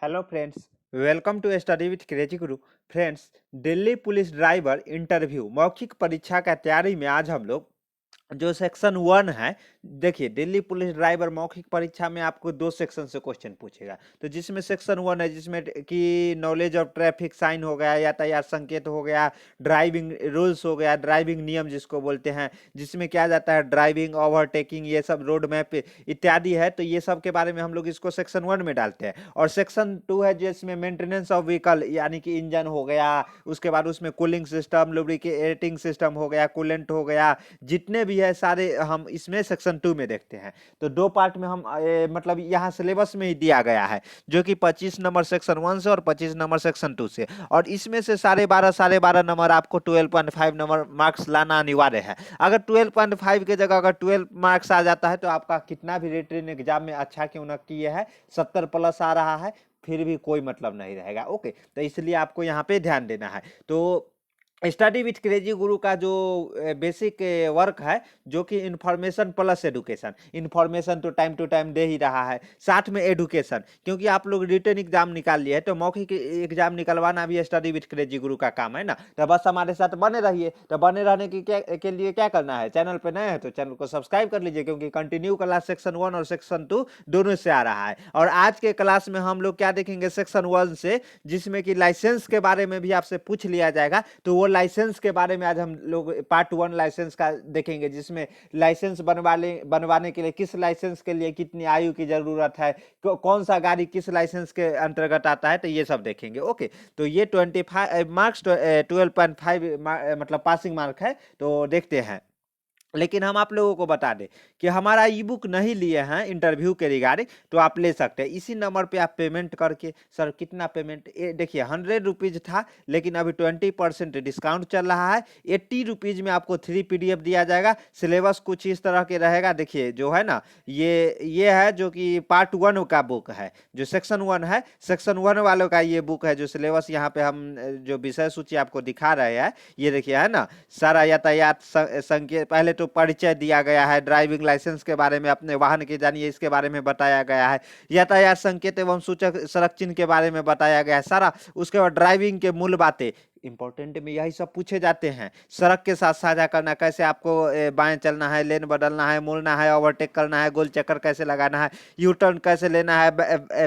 Hello friends, welcome to study with crazy guru. Friends, Delhi police driver interview मौखिक परीक्षा का तैयारी में आज हम लोग जो सेक्शन 1 है। देखिए, दिल्ली पुलिस ड्राइवर मौखिक परीक्षा में आपको दो सेक्शन से क्वेश्चन पूछेगा। तो जिसमें सेक्शन 1 है, जिसमें कि नॉलेज ऑफ ट्रैफिक साइन हो गया, यातायात संकेत हो गया, ड्राइविंग रूल्स हो गया, ड्राइविंग नियम जिसको बोलते हैं, जिसमें क्या जाता है ड्राइविंग, ओवरटेकिंग, ये सब रोड मैप इत्यादि है। तो ये सब के बारे में हम लोग इसको सेक्शन 1 में डालते हैं। और सेक्शन 2 है जिसमें मेंटेनेंस ऑफ व्हीकल, यानी कि इंजन हो गया, उसके बाद उसमें कूलिंग सिस्टम, लुब्रिकेटिंग सिस्टम हो गया, कूलेंट हो गया, जितने भी है सारे हम इसमें सेक्शन 2 में देखते हैं। तो दो पार्ट में हम मतलब यहाँ सिलेबस में ही दिया गया है, जो कि 25 नंबर सेक्शन 1 से और 25 नंबर सेक्शन 2 से। और इसमें से साढ़े बारह नंबर आपको 12.5 नंबर मार्क्स लाना अनिवार्य है। अगर 12.5 की जगह अगर 12 मार्क्स आ जाता है तो आपका कितना भी रिटन एग्जाम में अच्छा क्यों ना किए है, 70 प्लस आ रहा है, फिर भी कोई मतलब नहीं रहेगा। ओके, तो इसलिए आपको यहाँ पे ध्यान देना है। तो स्टडी विथ क्रेजी गुरु का जो बेसिक वर्क है, जो कि इंफॉर्मेशन प्लस एडुकेशन, इंफॉर्मेशन तो टाइम टू टाइम दे ही रहा है, साथ में एडुकेशन, क्योंकि आप लोग रिटन एग्जाम निकाल लिए है तो मौखिक एग्जाम निकलवाना भी स्टडी विथ क्रेजी गुरु का काम है ना। तो बस हमारे साथ बने रहिए। तो बने रहने के लिए क्या करना है, चैनल पे नए हैं तो चैनल को सब्सक्राइब कर लीजिए, क्योंकि कंटिन्यू क्लास सेक्शन 1 और सेक्शन 2 दोनों से आ रहा है। और आज के क्लास में हम लोग क्या देखेंगे, सेक्शन 1 से, जिसमें कि लाइसेंस के बारे में भी आपसे पूछ लिया जाएगा। तो वो लाइसेंस के बारे में आज हम लोग पार्ट 1 लाइसेंस का देखेंगे, जिसमें लाइसेंस बनवाने के लिए किस लाइसेंस के लिए कितनी आयु की जरूरत है, कौन सा गाड़ी किस लाइसेंस के अंतर्गत आता है, तो ये सब देखेंगे। ओके, तो ये 25 मार्क्स 12.5 मतलब पासिंग मार्क है। तो देखते हैं। लेकिन हम आप लोगों को बता दें कि हमारा ई बुक नहीं लिए हैं इंटरव्यू के रिगार्डिंग, तो आप ले सकते हैं इसी नंबर पे आप पेमेंट करके। सर कितना पेमेंट, देखिए 100 रुपीज़ था, लेकिन अभी 20% डिस्काउंट चल रहा है। 80 रुपीज़ में आपको 3 PDF दिया जाएगा। सिलेबस कुछ इस तरह के रहेगा। देखिए जो है ना, ये है जो कि पार्ट 1 का बुक है, जो सेक्शन 1 है, सेक्शन 1 वालों का ये बुक है। जो सिलेबस यहाँ पे हम जो विषय सूची आपको दिखा रहे हैं, ये देखिए है ना, सारा यातायात संकेत, पहले तो परिचय दिया गया है, ड्राइविंग लाइसेंस के बारे में, अपने वाहन के जानिए इसके बारे में बताया गया है, यातायात संकेत एवं सूचक सड़क चिन्ह के बारे में बताया गया है सारा। उसके बाद ड्राइविंग के मूल बातें, इंपॉर्टेंट में यही सब पूछे जाते हैं। सड़क के साथ साझा करना, कैसे आपको बाएं चलना है, लेन बदलना है, मुड़ना है, ओवरटेक करना है, गोल चक्कर कैसे लगाना है, यू टर्न कैसे लेना है,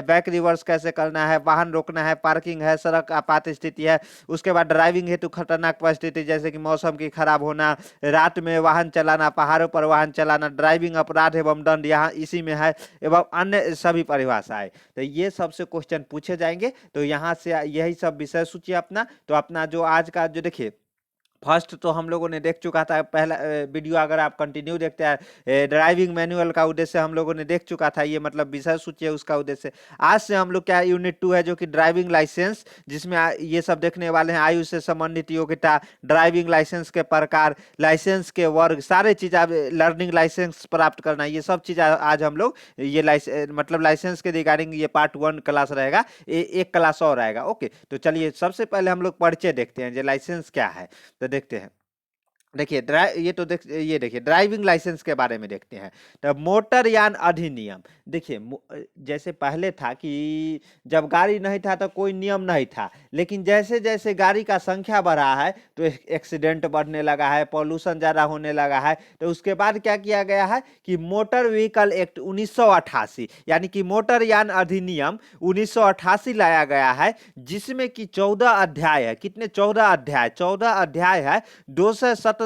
बैक रिवर्स कैसे करना है, वाहन रोकना है, पार्किंग है, सड़क आपात स्थिति है। उसके बाद ड्राइविंग हेतु खतरनाक परिस्थिति, जैसे कि मौसम की खराब होना, रात में वाहन चलाना, पहाड़ों पर वाहन चलाना, ड्राइविंग अपराध एवं दंड यहाँ इसी में है, एवं अन्य सभी परिभाषाएं। तो ये सबसे क्वेश्चन पूछे जाएंगे। तो यहाँ से यही सब विषय सूची अपना, तो अपना जो आज का जो देखिए, फर्स्ट तो हम लोगों ने देख चुका था पहला वीडियो। अगर आप कंटिन्यू देखते हैं, ड्राइविंग मैनुअल का उद्देश्य हम लोगों ने देख चुका था, ये मतलब विषय सूची है उसका उद्देश्य। आज से हम लोग क्या यूनिट 2 है, जो कि ड्राइविंग लाइसेंस, जिसमें ये सब देखने वाले हैं, आयु से संबंधित योग्यता, ड्राइविंग लाइसेंस के प्रकार, लाइसेंस के वर्ग, सारे चीज आप लर्निंग लाइसेंस प्राप्त करना, ये सब चीज आज हम लोग ये मतलब लाइसेंस के रिगार्डिंग ये पार्ट 1 क्लास रहेगा। एक क्लास और आएगा। ओके, तो चलिए सबसे पहले हम लोग परिचय देखते हैं, जो लाइसेंस क्या है, तो देखते हैं। देखिए ये देखिए ड्राइविंग लाइसेंस के बारे में देखते हैं। तो मोटर यान अधिनियम, देखिए जैसे पहले था कि जब गाड़ी नहीं था तो कोई नियम नहीं था, लेकिन जैसे जैसे गाड़ी का संख्या बढ़ा है तो एक्सीडेंट बढ़ने लगा है, पॉल्यूशन ज़्यादा होने लगा है। तो उसके बाद क्या किया गया है कि मोटर व्हीकल एक्ट 1988, यानी कि मोटर यान अधिनियम 1988 लाया गया है, जिसमें कि 14 अध्याय है। कितने, 14 अध्याय है, 217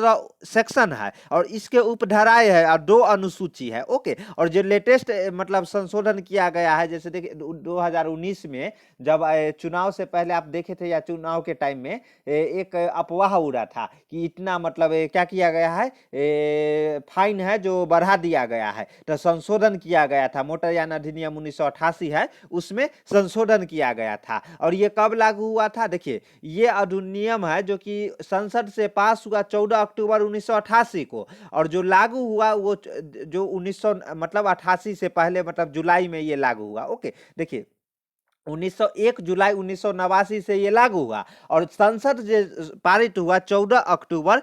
सेक्शन है, और इसके उपधाराएं है, और 2 अनुसूची है। ओके, और जो लेटेस्ट मतलब संशोधन किया गया है, जैसे देखिए 2019 में जब चुनाव से पहले आप देखे थे, या चुनाव के टाइम में एक अफवाह उड़ा था कि इतना मतलब क्या किया गया है, फाइन है जो बढ़ा दिया गया है। तो संशोधन किया गया था, मोटरयान अधिनियम 1988 है, उसमें संशोधन किया गया था। और ये कब लागू हुआ था, देखिए ये अधिनियम है जो कि संसद से पास हुआ 14 अक्टूबर 1988 को, और जो लागू हुआ वो जो 1900 मतलब 88 से पहले, मतलब जुलाई में ये लागू हुआ। ओके, देखिए 1 जुलाई 1989 से ये लागू हुआ और संसद जो पारित हुआ 14 अक्टूबर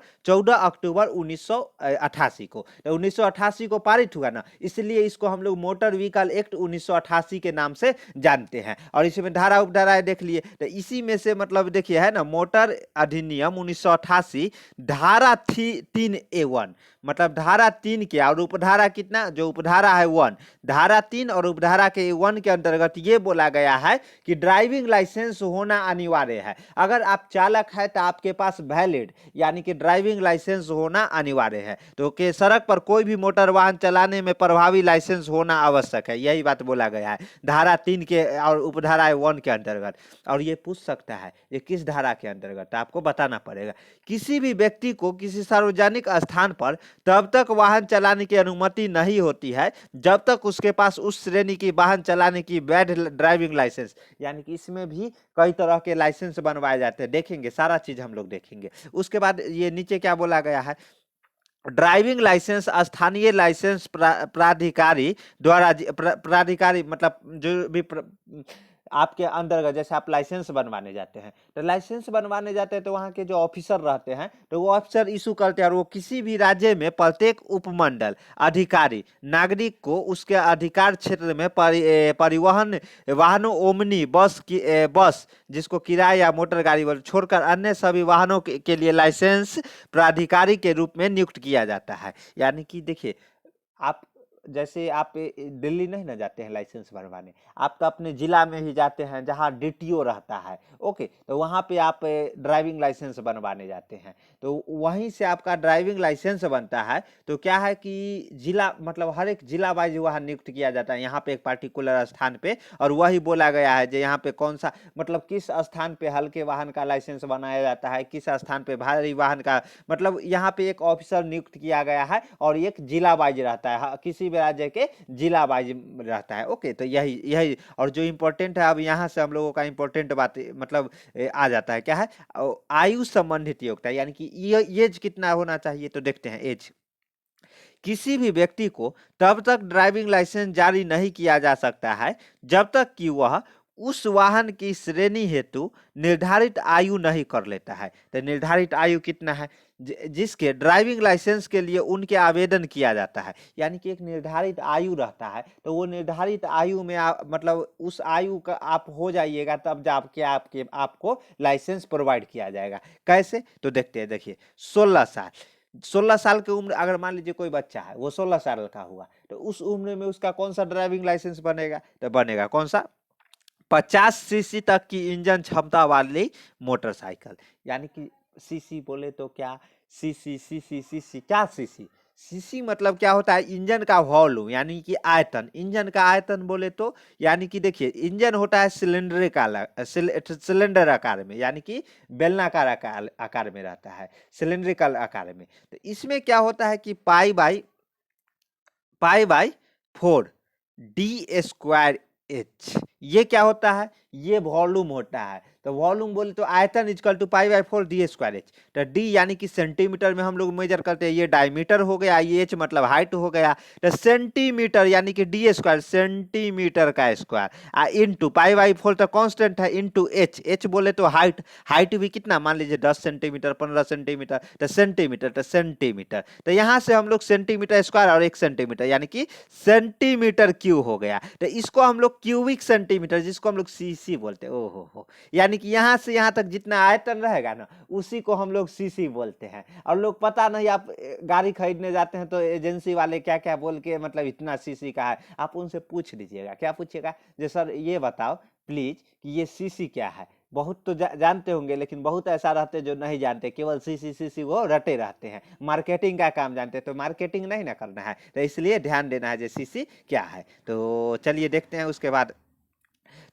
1988 को। तो 1988 को पारित हुआ ना, इसलिए इसको हम लोग मोटर व्हीकल एक्ट 1988 के नाम से जानते हैं। और इसमें धारा उपधाराएं देख लिए, तो इसी में से मतलब देखिए है ना, मोटर अधिनियम 1988 धारा 3A1, मतलब धारा 3 के और उपधारा कितना, जो उपधारा है 1, धारा 3 और उपधारा के 1 के अंतर्गत ये बोला गया है कि ड्राइविंग लाइसेंस होना अनिवार्य है। अगर आप चालक है तो आपके पास वैलिड यानी कि ड्राइविंग लाइसेंस होना अनिवार्य है। तो कि सड़क पर कोई भी मोटर वाहन चलाने में प्रभावी लाइसेंस होना आवश्यक है, यही बात बोला गया है धारा 3 के और उपधारा 1 के अंतर्गत। और ये पूछ सकता है ये किस धारा के अंतर्गत, आपको बताना पड़ेगा। किसी भी व्यक्ति को किसी सार्वजनिक स्थान पर तब तक वाहन चलाने की अनुमति नहीं होती है जब तक उसके पास उस श्रेणी की वाहन चलाने की वैध ड्राइविंग लाइसेंस, यानी कि इसमें भी कई तरह के लाइसेंस बनवाए जाते हैं, देखेंगे सारा चीज हम लोग देखेंगे। उसके बाद ये नीचे क्या बोला गया है, ड्राइविंग लाइसेंस स्थानीय लाइसेंस प्राधिकारी द्वारा प्राधिकारी मतलब जो भी आपके अंदर, जैसे आप लाइसेंस बनवाने जाते हैं तो लाइसेंस बनवाने जाते हैं तो वहाँ के जो ऑफिसर रहते हैं तो वो ऑफिसर इशू करते हैं, और वो किसी भी राज्य में प्रत्येक उपमंडल अधिकारी नागरिक को उसके अधिकार क्षेत्र में परिवहन वाहनों ओमनी बस जिसको किराए या मोटर गाड़ी छोड़कर अन्य सभी वाहनों के लिए लाइसेंस प्राधिकारी के रूप में नियुक्त किया जाता है। यानी कि देखिए, आप जैसे आप दिल्ली नहीं ना जाते हैं लाइसेंस बनवाने, आप तो अपने जिला में ही जाते हैं जहां डीटीओ रहता है, ओके, तो वहां पे आप ड्राइविंग लाइसेंस बनवाने जाते हैं, तो वहीं से आपका ड्राइविंग लाइसेंस बनता है। तो क्या है कि जिला मतलब हर एक जिला वाइज वहां नियुक्त किया जाता है, यहाँ पे एक पार्टिकुलर स्थान पे, और वही बोला गया है जो यहाँ पे कौन सा मतलब किस स्थान पे हल्के वाहन का लाइसेंस बनाया जाता है, किस स्थान पे भारी वाहन का, मतलब यहाँ पे एक ऑफिसर नियुक्त किया गया है और एक जिला वाइज रहता है, किसी भी राज्य के जिला वाइज रहता है। ओके, तो यही यही और जो इम्पोर्टेंट है, अब यहाँ से हम लोगों का इम्पोर्टेंट बात मतलब आ जाता है, क्या है, आयु संबंधित योग्यता, यानी कि एज कितना होना चाहिए, तो देखते हैं एज। किसी भी व्यक्ति को तब तक ड्राइविंग लाइसेंस जारी नहीं किया जा सकता है जब तक कि वह उस वाहन की श्रेणी हेतु निर्धारित आयु नहीं कर लेता है। तो निर्धारित आयु कितना है, जिसके ड्राइविंग लाइसेंस के लिए उनके आवेदन किया जाता है, यानी कि एक निर्धारित आयु रहता है, तो वो निर्धारित आयु में मतलब उस आयु का आप हो जाइएगा तब जाके आपको लाइसेंस प्रोवाइड किया जाएगा। कैसे, तो देखते हैं, देखिए 16 साल, 16 साल की उम्र, अगर मान लीजिए कोई बच्चा है वो 16 साल का हुआ, तो उस उम्र में उसका कौन सा ड्राइविंग लाइसेंस बनेगा, तो बनेगा कौन सा, 50 सीसी तक की इंजन क्षमता वाली मोटरसाइकिल। यानी कि सीसी बोले तो क्या, सीसी सीसी सीसी क्या, सीसी सीसी मतलब क्या होता है, इंजन का वॉल्यूम यानी कि आयतन। इंजन का आयतन बोले तो यानी कि देखिए, इंजन होता है सिलेंडर आकार में, यानी कि बेलनाकार आकार में रहता है, सिलेंड्रिकल आकार में। तो इसमें क्या होता है कि पाई बाई 4 D²H, ये क्या होता है, ये वॉल्यूम होता है। तो वॉल्यूम बोले तो आयतन इजकल टू पाई/4 D²H। तो डी यानी कि सेंटीमीटर में हम लोग मेजर करते हैं, ये डायमीटर हो गया, ये एच मतलब हाइट हो गया, तो सेंटीमीटर यानी कि D² सेंटीमीटर का स्क्वायर इनटू पाई/4 तो कांस्टेंट है, इनटू एच, एच बोले तो हाइट, हाइट भी कितना, मान लीजिए 10 सेंटीमीटर 15 सेंटीमीटर, तो सेंटीमीटर, तो यहाँ से हम लोग सेंटीमीटर स्क्वायर और 1 सेंटीमीटर यानी कि सेंटीमीटर क्यूब हो गया। तो इसको हम लोग क्यूबिक सेंटीमीटर, जिसको हम लोग सीसी बोलते हैं, ओहो हो, यानी कि यहाँ से यहाँ तक जितना आयतन रहेगा ना उसी को हम लोग सीसी बोलते हैं। और लोग पता नहीं, आप गाड़ी खरीदने जाते हैं तो एजेंसी वाले क्या क्या बोल के मतलब इतना सीसी का है, आप उनसे पूछ लीजिएगा, क्या पूछिएगा, जो सर ये बताओ प्लीज कि ये सीसी क्या है। बहुत तो जानते होंगे, लेकिन बहुत ऐसा रहते हैं जो नहीं जानते, केवल सीसी सीसी वो रटे रहते हैं, मार्केटिंग का काम जानते हैं, तो मार्केटिंग नहीं ना करना है, तो इसलिए ध्यान देना है जो सीसी क्या है। तो चलिए देखते हैं उसके बाद।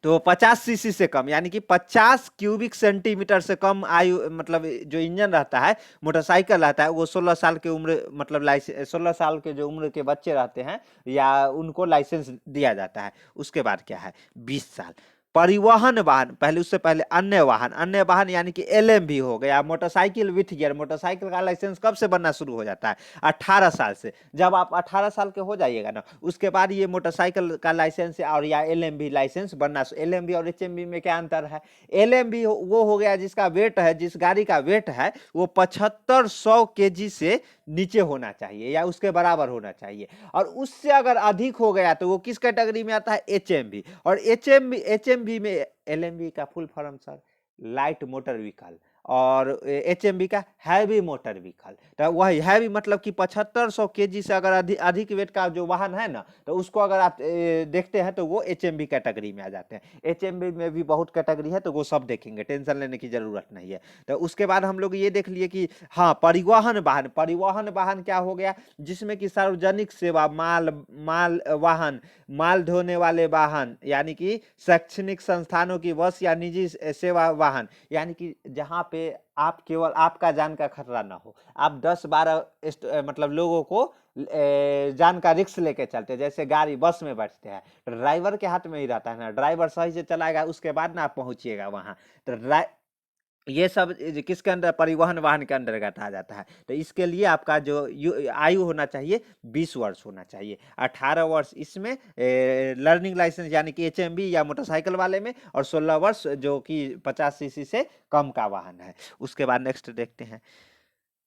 तो 50 सीसी से कम यानी कि 50 क्यूबिक सेंटीमीटर से कम आयु मतलब जो इंजन रहता है, मोटरसाइकिल रहता है, वो 16 साल की उम्र मतलब 16 साल के जो उम्र के बच्चे रहते हैं या उनको लाइसेंस दिया जाता है। उसके बाद क्या है, 20 साल, परिवहन वाहन, पहले उससे पहले अन्य वाहन यानी कि एलएमवी हो गया। मोटरसाइकिल विथ गियर, मोटरसाइकिल का लाइसेंस कब से बनना शुरू हो जाता है? 18 साल से। जब आप 18 साल के हो जाइएगा ना, उसके बाद ये मोटरसाइकिल का लाइसेंस और या एलएमवी लाइसेंस बनना। एलएमवी और एचएमवी में क्या अंतर है? एलएमवी वो हो गया जिसका वेट है, जिस गाड़ी का वेट है वो 7500 केजी से नीचे होना चाहिए या उसके बराबर होना चाहिए, और उससे अगर अधिक हो गया तो वो किस कैटेगरी में आता है? एचएमवी। और एचएमवी में एलएमवी का full form sir light motor vehicle, और एचएमवी का हैवी मोटर व्हीकल। तो वही हैवी मतलब कि 7500 केजी से अगर अधिक वेट का जो वाहन है ना, तो उसको अगर आप देखते हैं तो वो एचएमवी कैटेगरी में आ जाते हैं। एचएमवी में भी बहुत कैटेगरी है, तो वो सब देखेंगे, टेंशन लेने की जरूरत नहीं है। तो उसके बाद हम लोग ये देख लिए कि हाँ परिवहन वाहन, परिवहन वाहन क्या हो गया? जिसमें कि सार्वजनिक सेवा, माल वाहन, माल ढोने वाले वाहन, यानी कि शैक्षणिक संस्थानों की बस या निजी सेवा वाहन, यानी कि जहां पे आप केवल आपका जान का खतरा ना हो, आप 10-12 मतलब लोगों को जान का रिस्क लेके चलते हैं। जैसे गाड़ी बस में बैठते हैं, ड्राइवर के हाथ में ही रहता है ना, ड्राइवर सही से चलाएगा उसके बाद ना आप पहुंचिएगा वहां। तो ये सब किसके अंदर? परिवहन वाहन के अंतर्गत आ जाता है। तो इसके लिए आपका जो आयु होना चाहिए 20 वर्ष होना चाहिए। 18 वर्ष इसमें लर्निंग लाइसेंस यानी कि एचएमवी या मोटरसाइकिल वाले में, और 16 वर्ष जो कि 50 सीसी से कम का वाहन है। उसके बाद नेक्स्ट देखते हैं,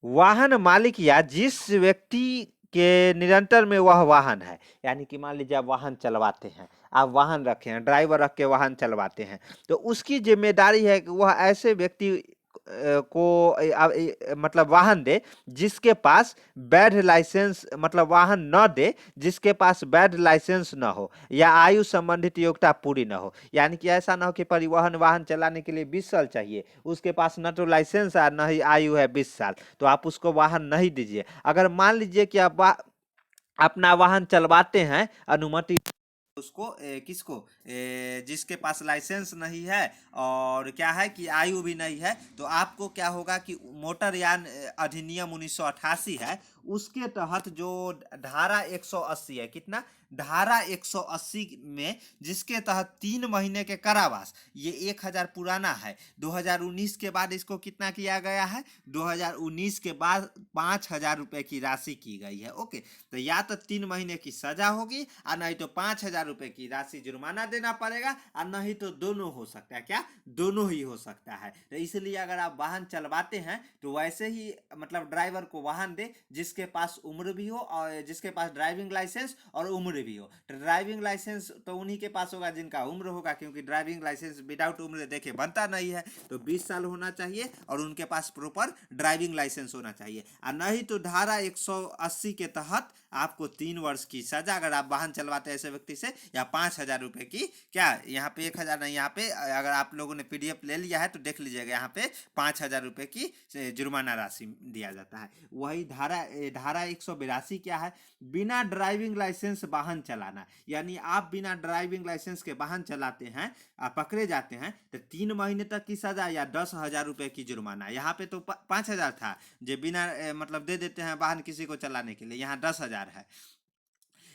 वाहन मालिक या जिस व्यक्ति के निरंतर में वह वाहन है, यानी कि मान लीजिए आप वाहन चलवाते हैं, आप वाहन रखे हैं, ड्राइवर रख के वाहन चलवाते हैं, तो उसकी जिम्मेदारी है कि वह ऐसे व्यक्ति को मतलब वाहन दे जिसके पास वैध लाइसेंस, मतलब वाहन न दे जिसके पास वैध लाइसेंस न हो या आयु संबंधित योग्यता पूरी न हो। यानी कि ऐसा ना हो कि परिवहन वाहन चलाने के लिए 20 साल चाहिए, उसके पास न तो लाइसेंस है न ही आयु है 20 साल, तो आप उसको वाहन नहीं दीजिए। अगर मान लीजिए कि आप अपना वाहन चलवाते हैं अनुमति उसको किसको जिसके पास लाइसेंस नहीं है और क्या है कि आयु भी नहीं है, तो आपको क्या होगा कि मोटरयान अधिनियम 1988 है, उसके तहत जो धारा 180 है, कितना? धारा 180 में, जिसके तहत 3 महीने के कारावास, ये 1000 पुराना है, 2019 के बाद इसको कितना किया गया है? 2019 के बाद 5000 रुपए की राशि की गई है। ओके, तो या तो 3 महीने की सजा होगी और नहीं तो 5000 रुपए की राशि जुर्माना देना पड़ेगा, और नहीं तो दोनों हो सकता है। क्या? दोनों ही हो सकता है। तो इसलिए अगर आप वाहन चलवाते हैं तो वैसे ही मतलब ड्राइवर को वाहन दे जिसके पास उम्र भी हो, और जिसके पास ड्राइविंग लाइसेंस और उम्र भी हो। तो ड्राइविंग लाइसेंस तो उन्हीं के पास होगा जिनका उम्र होगा, क्योंकि ड्राइविंग लाइसेंस विदाउट उम्र देखे बनता नहीं है। तो 20 साल होना चाहिए और उनके पास प्रॉपर ड्राइविंग लाइसेंस होना चाहिए, और नहीं तो धारा 180 के तहत आपको 3 वर्ष की सजा अगर आप वाहन चलवाते हैं ऐसे व्यक्ति से, या 5000 रुपए की, क्या यहाँ पे 1000 नहीं, यहाँ पे अगर आप लोगों ने पीडीएफ ले लिया है तो देख लीजिएगा, यहाँ पे 5000 रुपए की जुर्माना राशि दिया जाता है। वही धारा 182 क्या है? बिना ड्राइविंग लाइसेंस वाहन चलाना, यानी आप बिना ड्राइविंग लाइसेंस के वाहन चलाते हैं, आप पकड़े जाते हैं तो 3 महीने तक की सजा या 10,000 रुपए की जुर्माना। यहाँ पे तो 5000 था, जो बिना मतलब दे देते हैं वाहन किसी को चलाने के लिए, यहाँ 10,000 है।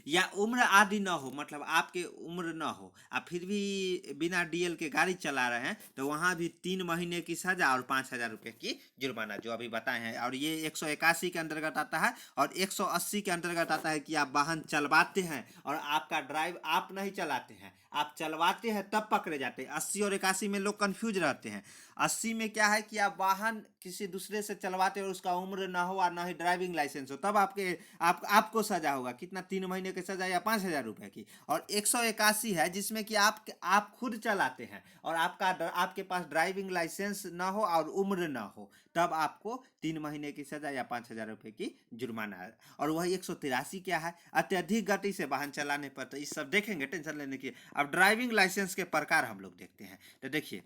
या उम्र आदि न हो, मतलब आपके उम्र न हो, आप फिर भी बिना डीएल के गाड़ी चला रहे हैं, तो वहाँ भी 3 महीने की सजा और 5000 रुपये की जुर्माना, जो अभी बताए हैं। और ये 181 के अंतर्गत आता है, और 180 के अंतर्गत आता है कि आप वाहन चलवाते हैं और आपका ड्राइव आप नहीं चलाते हैं, आप चलवाते हैं तब पकड़े जाते हैं। 80 और 81 में लोग कंफ्यूज रहते हैं। 80 में क्या है कि आप वाहन किसी दूसरे से चलवाते हो और उसका उम्र ना हो और ना ही ड्राइविंग लाइसेंस हो, तब आपको सजा होगा, कितना? 3 महीने की सजा या 5000 रुपए की। और 181 है जिसमें कि आप खुद चलाते हैं और आपके पास ड्राइविंग लाइसेंस ना हो और उम्र ना हो, तब आपको 3 महीने की सजा या 5000 रुपए की जुर्माना है। और वही 183 क्या है? अत्यधिक गति से वाहन चलाने पर। तो इस सब देखेंगे, टेंशन लेने की। अब ड्राइविंग लाइसेंस के प्रकार हम लोग देखते हैं। तो देखिए,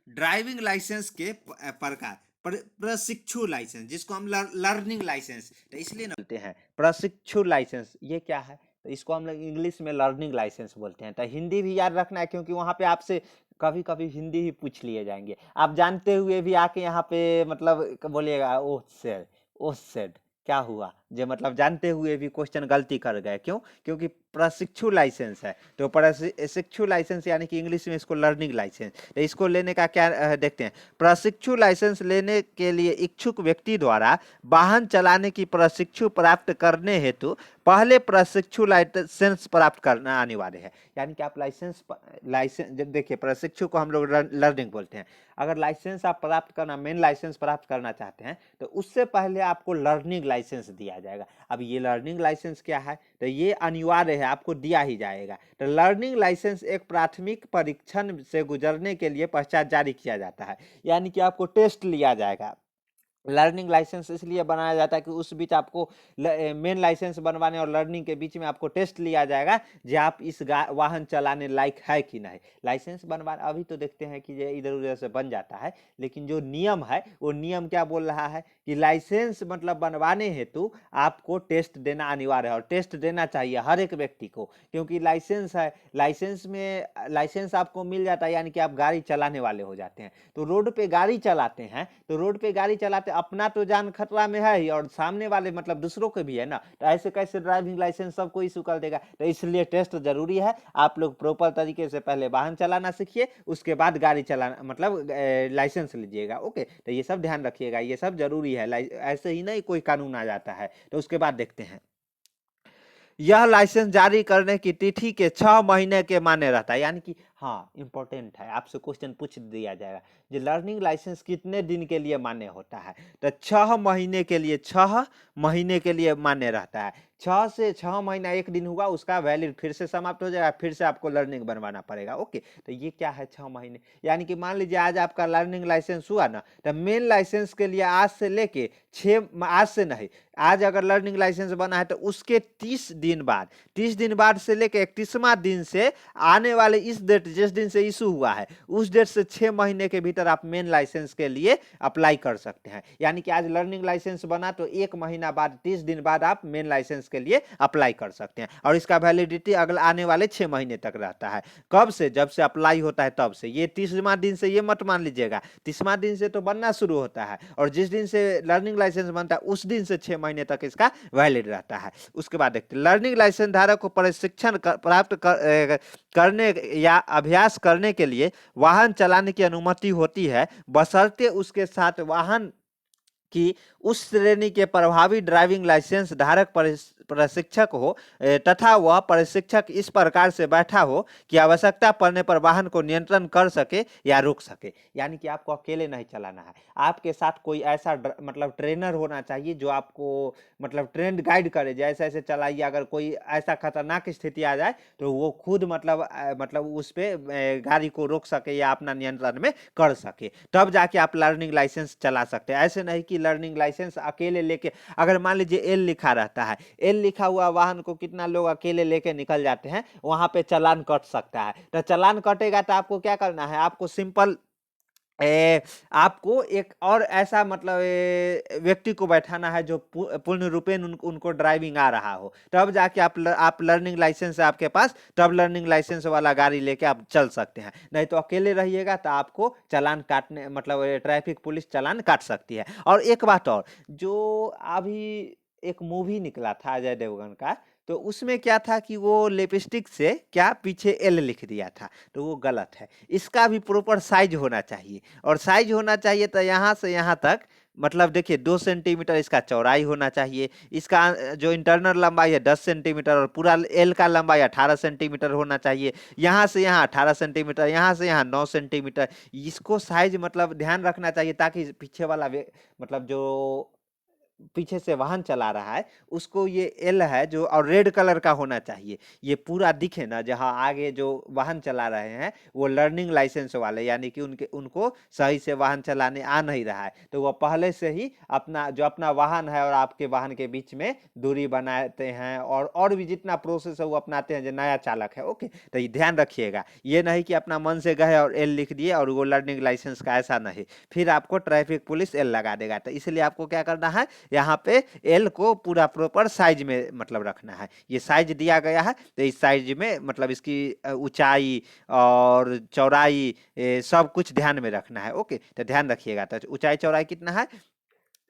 ड्राइविंग लाइसेंस के प्रकार, प्रशिक्षु लाइसेंस, जिसको हम लर्निंग लाइसेंस तो इसलिए ना बोलते हैं प्रशिक्षु लाइसेंस, ये क्या है? तो इसको हम लोग इंग्लिश में लर्निंग लाइसेंस बोलते हैं। तो हिंदी भी याद रखना है, क्योंकि वहाँ पे आपसे कभी कभी हिंदी ही पूछ लिए जाएंगे, आप जानते हुए भी आके यहाँ पे मतलब बोलिएगा ओह सर, ओह सर क्या हुआ, जो मतलब जानते हुए भी क्वेश्चन गलती कर गए, क्यों? क्योंकि प्रशिक्षु लाइसेंस है, तो प्रशिक्षु लाइसेंस यानी कि इंग्लिश में इसको लर्निंग लाइसेंस, तो इसको लेने का क्या देखते हैं। प्रशिक्षु लाइसेंस लेने के लिए इच्छुक व्यक्ति द्वारा वाहन चलाने की प्रशिक्षु प्राप्त करने हेतु पहले प्रशिक्षु लाइसेंस प्राप्त करना अनिवार्य है। यानी कि आप लाइसेंस देखिए, प्रशिक्षु को हम लोग लर्निंग बोलते हैं। अगर लाइसेंस आप प्राप्त करना, मेन लाइसेंस प्राप्त करना चाहते हैं, तो उससे पहले आपको लर्निंग लाइसेंस दिया जाएगा। अब ये लर्निंग लाइसेंस क्या है, तो ये अनिवार्य है, आपको दिया ही जाएगा। तो लर्निंग लाइसेंस एक प्राथमिक परीक्षण से गुजरने के लिए पश्चात जारी किया जाता है, यानी कि आपको टेस्ट लिया जाएगा। लर्निंग लाइसेंस इसलिए बनाया जाता है कि उस बीच आपको मेन लाइसेंस बनवाने और लर्निंग के बीच में आपको टेस्ट लिया जाएगा कि आप इस वाहन चलाने लायक है कि नहीं। लाइसेंस बनवाने अभी तो देखते हैं कि ये इधर उधर से बन जाता है, लेकिन जो नियम है वो नियम क्या बोल रहा है कि लाइसेंस मतलब बनवाने हेतु आपको टेस्ट देना अनिवार्य है, और टेस्ट देना चाहिए हर एक व्यक्ति को, क्योंकि लाइसेंस है, लाइसेंस आपको मिल जाता है, यानी कि आप गाड़ी चलाने वाले हो जाते हैं। तो रोड पे गाड़ी चलाते हैं, तो रोड पे गाड़ी चलाते अपना तो जान खतरा में है ही, और सामने वाले मतलब दूसरों के भी है ना, तो ऐसे कैसे ड्राइविंग लाइसेंस सबको इशू कर देगा। तो इसलिए टेस्ट जरूरी है। आप लोग प्रॉपर तरीके से पहले वाहन चलाना सीखिए, उसके बाद गाड़ी चलाना मतलब लाइसेंस लीजिएगा। ओके, तो ये सब ध्यान रखिएगा, ये सब जरूरी है। ऐसे ही नहीं कोई कानून आ जाता है। तो उसके बाद देखते हैं, यह लाइसेंस जारी करने की तिथि के 6 महीने के माने रहता है। यानी कि हाँ, इंपॉर्टेंट है, आपसे क्वेश्चन पूछ दिया जाएगा, जो लर्निंग लाइसेंस कितने दिन के लिए मान्य होता है, तो 6 महीने के लिए, 6 महीने के लिए मान्य रहता है। 6 से 6 महीना 1 दिन हुआ, उसका वैलिड फिर से समाप्त हो जाएगा, फिर से आपको लर्निंग बनवाना पड़ेगा। ओके, तो ये क्या है 6 महीने, यानी कि मान लीजिए आज आपका लर्निंग लाइसेंस हुआ ना, तो मेन लाइसेंस के लिए आज से लेके 6, आज से नहीं, आज अगर लर्निंग लाइसेंस बना है तो उसके 30 दिन बाद, 30 दिन बाद से लेके 31वां दिन से आने वाले इस डेट, जिस दिन से इशू हुआ है उस डेट से 6 महीने के भीतर आप मेन लाइसेंस के लिए अप्लाई कर सकते हैं। यानी कि आज लर्निंग लाइसेंस बना तो 1 महीना बाद, 30 दिन बाद आप मेन लाइसेंस के लिए अप्लाई कर सकते हैं, और इसका वैलिडिटी अगले आने वाले 6 महीने तक रहता है। कब से? जब से अप्लाई होता है तब से। ये 30वां दिन से ये मत मान लीजिएगा, 30वां दिन से तो बनना शुरू होता है, और जिस दिन से लर्निंग लाइसेंस बनता है उस दिन से 6 महीने तक इसका वैलिड रहता है। उसके बाद देखते हैं, लर्निंग लाइसेंस धारक को प्रशिक्षण प्राप्त करने या अभ्यास करने के लिए वाहन चलाने की अनुमति होती है, बशर्ते उसके साथ वाहन कि उस श्रेणी के प्रभावी ड्राइविंग लाइसेंस धारक प्रशिक्षक हो, तथा वह प्रशिक्षक इस प्रकार से बैठा हो कि आवश्यकता पड़ने पर वाहन को नियंत्रण कर सके या रोक सके। यानी कि आपको अकेले नहीं चलाना है, आपके साथ कोई ऐसा मतलब ट्रेनर होना चाहिए जो आपको मतलब ट्रेंड गाइड करे, जैसे ऐसे चलाइए। अगर कोई ऐसा खतरनाक स्थिति आ जाए तो वो खुद मतलब उस पे गाड़ी को रोक सके या अपना नियंत्रण में कर सके, तब जाके आप लर्निंग लाइसेंस चला सकते हैं। ऐसे नहीं कि लर्निंग लाइसेंस अकेले लेके, अगर मान लीजिए एल लिखा रहता है, एल लिखा हुआ वाहन को कितना लोग अकेले लेके निकल जाते हैं, वहां पे चालान कट सकता है। तो चालान कटेगा तो आपको क्या करना है, आपको सिंपल आपको एक और ऐसा मतलब व्यक्ति को बैठाना है जो पूर्ण रूपेण उनको ड्राइविंग आ रहा हो, तब जाके आप लर्निंग लाइसेंस है आपके पास, तब लर्निंग लाइसेंस वाला गाड़ी लेके आप चल सकते हैं। नहीं तो अकेले रहिएगा तो आपको चालान काटने मतलब ट्रैफिक पुलिस चालान काट सकती है। और एक बात और, जो अभी एक मूवी निकला था अजय देवगन का, तो उसमें क्या था कि वो लिपस्टिक से क्या पीछे एल लिख दिया था, तो वो गलत है। इसका भी प्रॉपर साइज होना चाहिए, और साइज होना चाहिए तो यहाँ से यहाँ तक मतलब देखिए 2 सेंटीमीटर इसका चौड़ाई होना चाहिए, इसका जो इंटरनल लंबाई है 10 सेंटीमीटर, और पूरा एल का लंबाई 18 सेंटीमीटर होना चाहिए। यहाँ से यहाँ 18 सेंटीमीटर, यहाँ से यहाँ 9 सेंटीमीटर, इसको साइज मतलब ध्यान रखना चाहिए, ताकि पीछे वाला मतलब जो पीछे से वाहन चला रहा है उसको ये एल है जो, और रेड कलर का होना चाहिए, ये पूरा दिखे ना, जहां आगे जो वाहन चला रहे हैं वो लर्निंग लाइसेंस वाले, यानी कि उनको सही से वाहन चलाने आ नहीं रहा है, तो वो पहले से ही अपना वाहन है और आपके वाहन के बीच में दूरी बनाते हैं, और भी जितना प्रोसेस है वो अपनाते हैं जो नया चालक है। ओके, तो ये ध्यान रखिएगा, ये नहीं कि अपना मन से गए और एल लिख दिए और वो लर्निंग लाइसेंस का, ऐसा नहीं, फिर आपको ट्रैफिक पुलिस एल लगा देगा। तो इसलिए आपको क्या करना है, यहाँ पे एल को पूरा प्रॉपर साइज में मतलब रखना है। ये साइज दिया गया है, तो इस साइज में मतलब इसकी ऊंचाई और चौड़ाई सब कुछ ध्यान में रखना है। ओके, तो ध्यान रखिएगा। तो ऊंचाई चौड़ाई कितना है,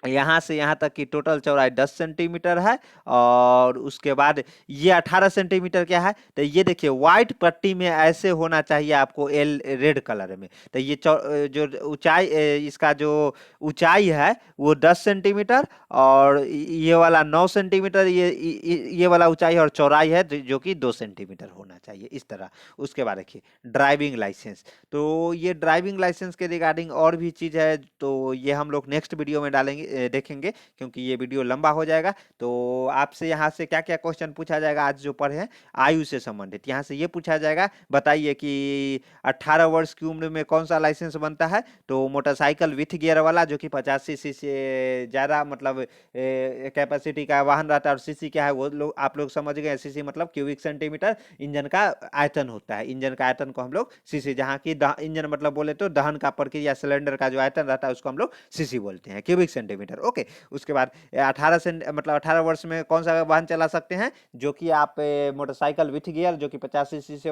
यहाँ से यहाँ तक की टोटल चौड़ाई 10 सेंटीमीटर है। और उसके बाद ये 18 सेंटीमीटर क्या है, तो ये देखिए व्हाइट पट्टी में ऐसे होना चाहिए आपको एल रेड कलर में। तो ये जो ऊंचाई इसका जो ऊंचाई है वो 10 सेंटीमीटर, और ये वाला 9 सेंटीमीटर, ये वाला ऊंचाई और चौड़ाई है जो कि 2 सेंटीमीटर होना चाहिए इस तरह। उसके बाद देखिए ड्राइविंग लाइसेंस, तो ये ड्राइविंग लाइसेंस के रिगार्डिंग और भी चीज़ है, तो ये हम लोग नेक्स्ट वीडियो में डालेंगे, देखेंगे, क्योंकि ये वीडियो लंबा हो जाएगा। तो आपसे यहाँ से क्या क्या क्वेश्चन पूछा जाएगा आज जो पढ़े हैं आयु से संबंधित, यहाँ से ये पूछा जाएगा बताइए कि 18 वर्ष की उम्र में कौन सा लाइसेंस बनता है। तो मोटरसाइकिल विथ गियर वाला जो कि 50 सीसी से ज़्यादा मतलब कैपेसिटी का वाहन रहता है, और सीसी क्या है वो लोग आप लोग समझ गए, सीसी मतलब क्यूबिक सेंटीमीटर इंजन का आयतन होता है। इंजन का आयतन को हम लोग सीसी, जहाँ की इंजन मतलब बोले तो दहन का प्रक्रिया सिलेंडर का जो आयतन रहता है उसको हम लोग सीसी बोलते हैं, क्यूबिक सेंटीमीटर। ओके, उसके बाद 18 से मतलब 18 वर्ष में कौन सा वाहन चला सकते हैं, जो कि आप मोटरसाइकिल विथ गियर जो कि 50 सीसी से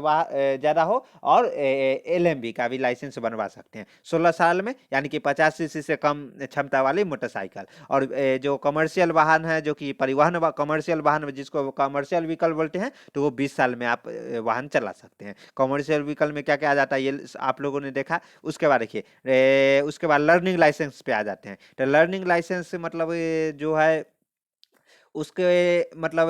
ज़्यादा हो, और एलएमवी का भी लाइसेंस बनवा सकते हैं 16 साल में, यानी कि 50 सीसी से कम क्षमता वाली मोटरसाइकिल। और जो कमर्शियल वाहन है, जो कि परिवहन कमर्शियल वाहन जिसको कमर्शियल व्हीकल बोलते हैं, तो वो 20 साल में आप वाहन चला सकते हैं। कमर्शियल व्हीकल में क्या क्या आ जाता है ये आप लोगों ने देखा। उसके बाद देखिए उसके बाद लर्निंग लाइसेंस पे आ जाते हैं। तो लर्निंग लाइसेंस मतलब जो है उसके मतलब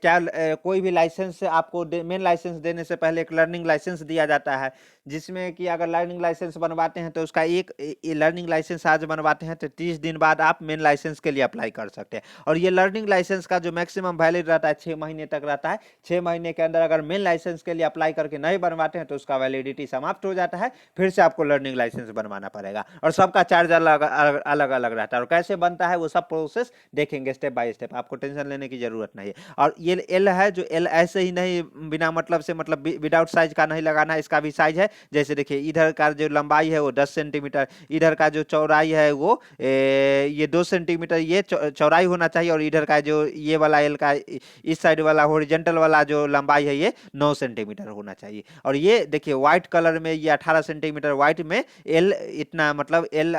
क्या कोई भी लाइसेंस आपको मेन लाइसेंस देने से पहले एक लर्निंग लाइसेंस दिया जाता है, जिसमें कि अगर लर्निंग लाइसेंस बनवाते हैं तो उसका एक लर्निंग लाइसेंस आज बनवाते हैं तो 30 दिन बाद आप मेन लाइसेंस के लिए अप्लाई कर सकते हैं। और ये लर्निंग लाइसेंस का जो मैक्सिमम वैलिड रहता है 6 महीने तक रहता है। 6 महीने के अंदर अगर मेन लाइसेंस के लिए अप्लाई करके नहीं बनवाते हैं तो उसका वैलिडिटी समाप्त हो जाता है, फिर से आपको लर्निंग लाइसेंस बनवाना पड़ेगा। और सबका चार्ज अलग अलग अलग रहता है, और कैसे बनता है वो सब प्रोसेस देखेंगे स्टेप बाय स्टेप, आपको टेंशन लेने की जरूरत नहीं है। और ये एल है, जो एल ऐसे ही नहीं बिना मतलब से मतलब विदाउट साइज का नहीं लगाना है, इसका भी साइज है। जैसे देखिए इधर का जो लंबाई है वो 10 सेंटीमीटर, इधर का जो चौड़ाई है वो ये 2 सेंटीमीटर ये चौड़ाई होना चाहिए, और इधर का जो ये वाला एल का इस साइड वाला हॉरिजॉन्टल वाला जो लंबाई है ये 9 सेंटीमीटर होना चाहिए। और ये देखिए व्हाइट कलर में ये 18 सेंटीमीटर व्हाइट में एल इतना मतलब एल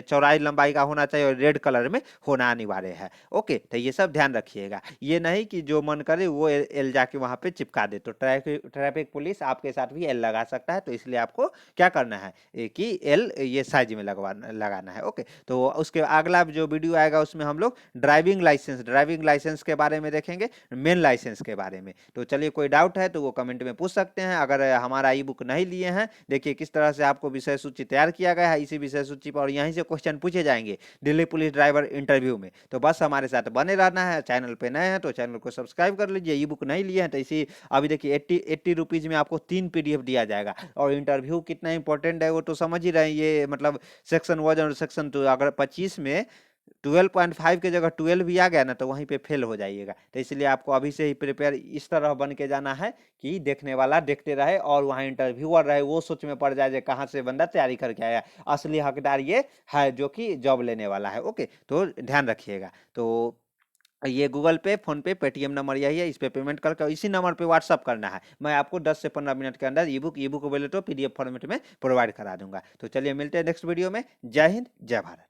चौड़ाई लंबाई का होना चाहिए, और रेड कलर में होना अनिवार्य है। ओके, तो ये सब ध्यान रखिएगा, ये नहीं कि जो मन करे वो एल जाके वहां पे चिपका दे। तो ट्रैफिक पुलिस आपके साथ भी एल लगा सकता है, तो इसलिए आपको क्या करना है कि एल ये साइज में लगाना है। ओके, तो उसके अगला जो वीडियो आएगा उसमें हम लोग ड्राइविंग लाइसेंस के बारे में देखेंगे, मेन लाइसेंस के बारे में। तो चलिए कोई डाउट है तो वो कमेंट में पूछ सकते हैं। अगर हमारा ई बुक नहीं लिए हैं, देखिए किस तरह से आपको विषय सूची तैयार किया गया है, इसी विषय सूची पर, और यहीं से क्वेश्चन पूछे जाएंगे दिल्ली पुलिस ड्राइवर इंटरव्यू में। तो बस हमारे साथ बने रहना है। चैनल पे नए हैं तो चैनल को सब्सक्राइब कर लीजिए। ई बुक नहीं लिए हैं तो इसी अभी देखिए 80 रुपीज़ में आपको 3 पीडीएफ दिया जाएगा। और इंटरव्यू कितना इंपॉर्टेंट है वो तो समझ ही रहे हैं, ये मतलब सेक्शन 1 और सेक्शन 2 अगर 25 में 12.5 की जगह 12 भी आ गया ना तो वहीं पे फेल हो जाइएगा। तो इसलिए आपको अभी से ही प्रिपेयर इस तरह बन के जाना है कि देखने वाला देखते रहे, और वहाँ इंटरव्यूअर रहे वो सोच में पड़ जाए कहाँ से बंदा तैयारी करके आया। असली हकदार ये है जो कि जॉब लेने वाला है। ओके, तो ध्यान रखिएगा। तो ये गूगल पे, फोन पे, पेटीएम नंबर यही है, इस पे पेमेंट करके इसी नंबर पे व्हाट्सअप करना है। मैं आपको 10 से 15 मिनट के अंदर ई बुक बोले तो पीडीएफ फॉर्मेट में प्रोवाइड करा दूंगा। तो चलिए मिलते हैं नेक्स्ट वीडियो में। जय हिंद, जय भारत।